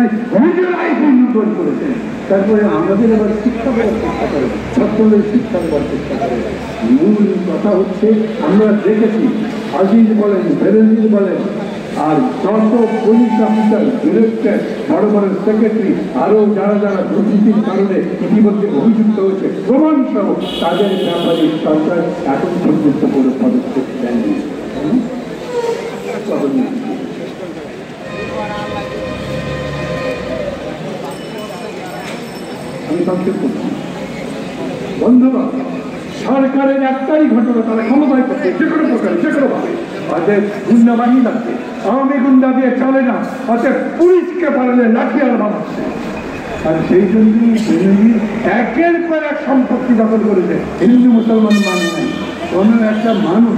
নাই, নিজেরাই পূর্ণ করেছেন। তারপরে আমাদের আবার শিক্ষা দেওয়ার চেষ্টা করে, ছাত্রদের শিক্ষা দেওয়ার চেষ্টা করে। মূল কথা হচ্ছে আমরা দেখেছি আজিজ বলেন, বেনজির বলেন, আর যত পুলিশ অফিসার, ডিরেক্টর, বড় বড় সেক্রেটারি, আরো যারা যারা দুর্নীতির কারণে ইতিমধ্যে অভিযুক্ত হয়েছে প্রমাণ সহ, তাদের ব্যাপারে সরকার এখন পর্যন্ত কোনো পদক্ষেপ দেয়নি। আমি সংক্ষেপ করছি। বন্ধুরা, সরকারের একটাই ঘটনা, তারা ক্ষমতায় করছে যে কোনো প্রকারে, যে কোনো ভাবে। অতএব গুন্ডা বাহিনী লাগছে, আওয়ামী গুন্ডা দিয়ে চলে না, অতএব পুলিশকে পারলে লাঠিয়াল বানাচ্ছে। আর সেই জন্যই একের পর এক সম্পত্তি দখল করেছে। হিন্দু মুসলমান মানে নাই, কোনো একটা মানুষ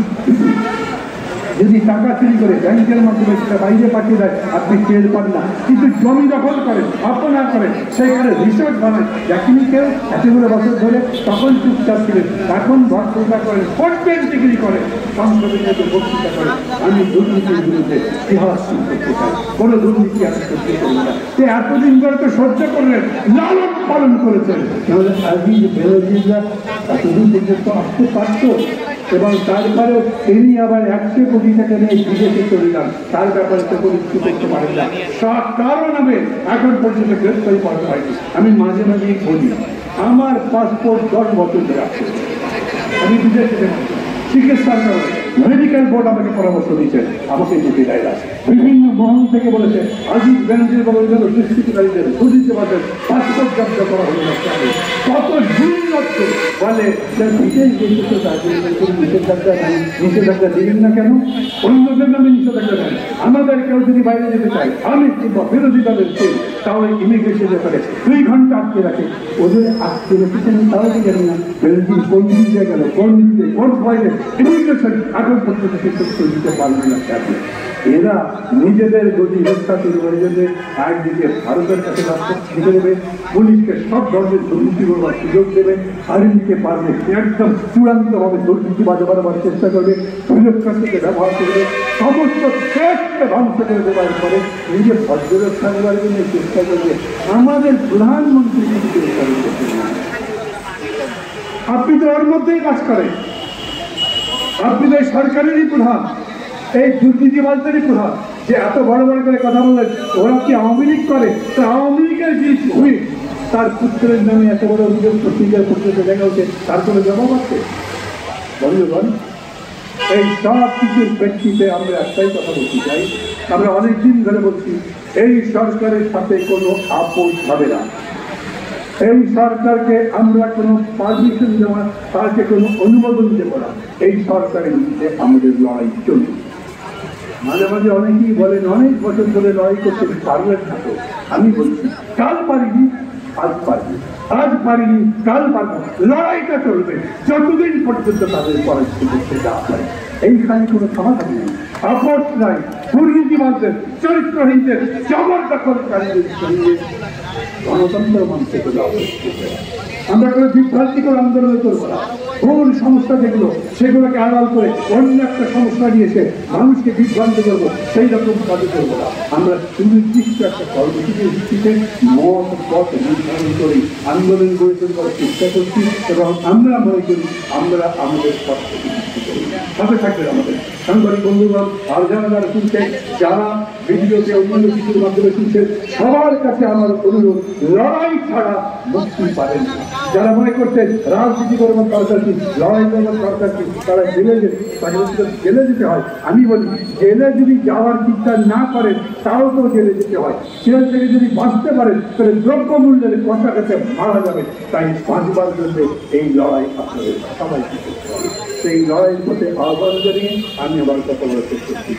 যদি টাকা চুরি করে ব্যাংকের মাধ্যমে সেটা বাইরে পাঠিয়ে দেয়, আপনি টের পান না। কিন্তু জমি দখল করেন, আপনা করেন, সেইখানে রিসোর্ট বানায়, দেখেনি কেউ এতগুলো বছর ধরে, তখন চুপচাপ ছিলেন। এখন বক্তৃতা করেন, 40 ডিগ্রি করেন, সংসদে বক্তৃতা করেন আমি দুর্নীতির বিরুদ্ধে ইতিহাস করতে চাই, কোনো দুর্নীতি আমি করতে করি না। সে এতদিন ধরে তো সহ্য করলেন, লালন পালন করেছেন। আজই বেরোজিরা এতদিন পর্যন্ত আসতে পারত, এবং তারপরেও তিনি আবার 100 কোটি টাকা নিয়ে বিদেশে চলে যান, তার ব্যাপারে তো কোনো কিছু করতে পারেন না। কারো নামে এখন পর্যন্ত গ্রেফতারি করা হয়নি। আমি মাঝে মাঝেই বলি, আমার পাসপোর্ট 10 বছর ধরে আছে, আমি বিদেশে চিকিৎসার কারণে মেডিকেল বোর্ড আমাকে পরামর্শ দিয়েছে, আমাকে যেতে দেয় না। বিভিন্ন মহল থেকে বলেছে আজিজ বেনজির বাবুর দুষ্কৃতিকারীদের, দুর্নীতিবাদের পাসপোর্ট জব্দ করা হলো না। কত দুর্নীতি বলে বিদেশ দেশে তাকে নিষেধাজ্ঞা নাই, নিষেধাজ্ঞা দিবেন না কেন? অন্যদের নামে নিষেধাজ্ঞা দেন। আমাদের কেউ যদি বাইরে যেতে চায়, আমি কিংবা বিরোধী দলের কেউ, তাহলে ইমিগ্রেশনের ব্যাপারে 2 ঘন্টা আটকে রাখে। ওদের আটকে রেখেছেন তাও জানি না। বেনজির কোন দিকে গেল, কোন দিকে, কোন বাইরে ইমিগ্রেশন এখন পর্যন্ত সিদ্ধান্ত দিতে পারবে না। এরা নিজেদের গতি রক্ষা তৈরি জন্য একদিকে ভারতের কাছে রাষ্ট্রপতি দেবে, পুলিশকে সব ধরনের দুর্নীতি করবার সুযোগ দেবে, আইনকে পারবে একদম চূড়ান্তভাবে দুর্নীতি বাজাবার চেষ্টা করবে, সুরক্ষাকে ব্যবহার করবে, সমস্ত দেশকে ধ্বংস করে দেওয়ার পরে নিজের ভদ্র রক্ষা দেওয়ার জন্য চেষ্টা করবে। আমাদের প্রধানমন্ত্রী কিন্তু চেষ্টা করতে না, আপনি তো ওর মধ্যেই কাজ করেন, আপনি তো সরকারেরই প্রধান, এই দুর্নীতিবাজদেরই প্রধান। যে এত বড় বড় করে কথা বললেন, ওরা কি আওয়ামী লীগ করে? তা আওয়ামী লীগের যে হুইপ, তার পুত্রের নামে এত বড় অভিযোগ পত্রিকার পত্রিকা দেখা হচ্ছে, তার কোনো জবাব আছে? বন্ধুগণ, এই সব কিছুর প্রেক্ষিতে আমরা একটাই কথা বলতে চাই, আমরা অনেকদিন ধরে বলছি এই সরকারের সাথে কোনো আপোষ হবে না। এই সরকারকে আমরা কোনো পারমিশন দেওয়া, তাকে কোনো অনুমোদন দেব না। এই সরকারের মধ্যে আমাদের লড়াই চলবে। মাঝে মাঝে অনেকেই বলেন অনেক বছর ধরে লড়াই করতে পারবেন না। তো আমি বলছি, কাল পারিনি, আজ পারবি, আজ পারিনি, কাল পারবো। লড়াইটা চলবে যতদিন পর্যন্ত তাদের পরাজিত করতে দেওয়া হয়। এইখানে কোনো সমাধান নেই, আপোষ নাই। দুর্নীতিবাদদের, চরিত্রহীনদের, জবরদখলকারীদের সঙ্গে গণতন্ত্র মানতে আমরা কোনো বিভ্রান্তিকর আন্দোলন করবো না। কোন সমস্যা যেগুলো, সেগুলোকে আড়াল করে অন্য একটা সমস্যা নিয়েছে মানুষকে বিভ্রান্ত করবো, সেই রকম কাজে করবো না। আমরা সুনির্দিষ্ট একটা কর্মসূচির ভিত্তিতে মত পথ নির্ধারণ করে আন্দোলন গড়ে তোলার চেষ্টা করছি, এবং আমরা মনে করি আমরা আমাদের পথকে বিচ্ছি করি। সাথে থাকবে আমাদের সাংবাদিক বন্ধুগণ, আর যারা যারা শুনছেন, যারা ভিডিওতে অন্যান্য কিছুর মাধ্যমে শুনছেন, সবার কাছে আমার অনুরোধ, লড়াই ছাড়া মুক্তি পাবেন না। যারা মনে করছেন রাজনীতি করবেন দরকার কি, লড়াই করবেন দরকার কি, তারা জেলে জেলে যেতে হয়। আমি বলি, জেলে যদি যাওয়ার চিন্তা না করেন, তাও তো জেলে যেতে হয়। জেল থেকে যদি বাঁচতে পারেন, তাহলে দ্রব্যমূল্যের কষাকাছে মারা যাবে। তাই বাঁচবার জন্য এই লড়াই আপনাদের সবাই করতে হবে। সেই লড়াইয়ের পথে আহ্বান জানিয়ে আমি আবার কথা বলার চেষ্টা করছি।